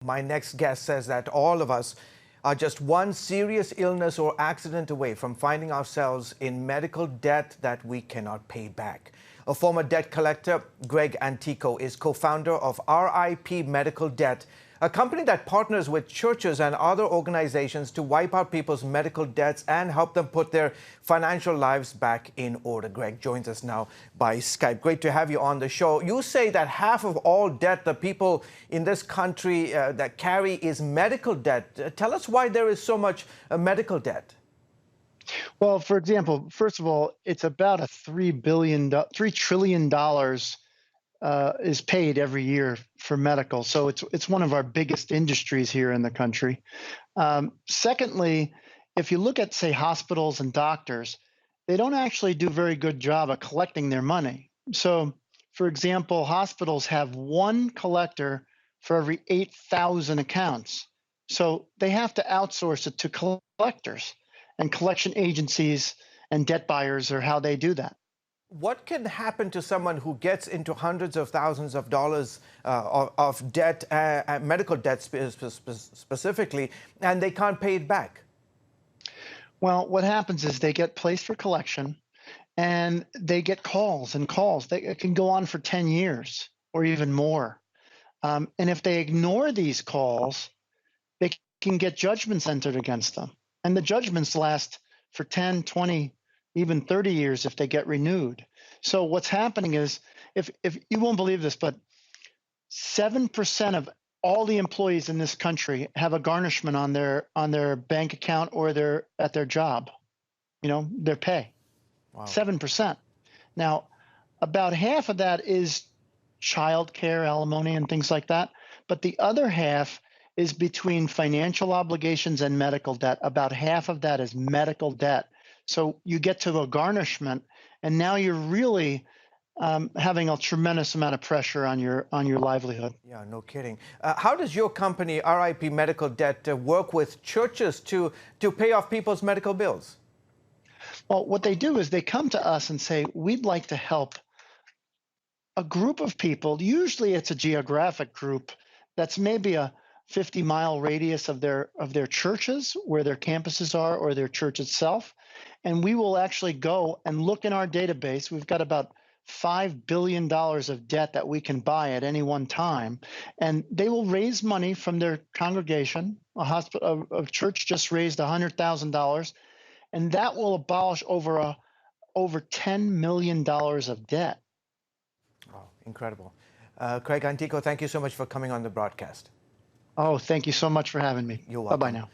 My next guest says that all of us are just one serious illness or accident away from finding ourselves in medical debt that we cannot pay back. A former debt collector, Greg Antico, is co-founder of RIP Medical Debt, a company that partners with churches and other organizations to wipe out people's medical debts and help them put their financial lives back in order. Greg joins us now by Skype. Great to have you on the show. You say that half of all debt the people in this country that carry is medical debt. Tell us why there is so much medical debt. Well, for example, first of all, it's about a $3 trillion is paid every year for medical. So it's one of our biggest industries here in the country. Secondly, if you look at, say, hospitals and doctors, they don't actually do a very good job of collecting their money. So, for example, hospitals have one collector for every 8,000 accounts. So they have to outsource it to collectors, and collection agencies and debt buyers are how they do that. What can happen to someone who gets into hundreds of thousands of dollars of debt, medical debt specifically, and they can't pay it back? Well, what happens is they get placed for collection and they get calls and calls. It can go on for 10 years or even more. And if they ignore these calls, they can get judgments entered against them. And the judgments last for 10, 20, even 30 years if they get renewed. So what's happening is, if you won't believe this, but 7% of all the employees in this country have a garnishment on their bank account or at their job, their pay. Wow. 7%. Now, about half of that is child care, alimony, and things like that. But the other half is between financial obligations and medical debt. About half of that is medical debt. So you get to a garnishment, and now you're really having a tremendous amount of pressure on your livelihood. Yeah, no kidding. How does your company, RIP Medical Debt, work with churches to pay off people's medical bills? Well, what they do is they come to us and say, we'd like to help a group of people. Usually it's a geographic group that's maybe a 50-mile radius of their churches, where their campuses are, or their church itself. And we will actually go and look in our database. We've got about $5 billion of debt that we can buy at any one time. And they will raise money from their congregation. A church just raised $100,000, and that will abolish over $10 million of debt. Oh, incredible. Greg Antico, thank you so much for coming on the broadcast. Oh, thank you so much for having me. You're welcome. Bye-bye now.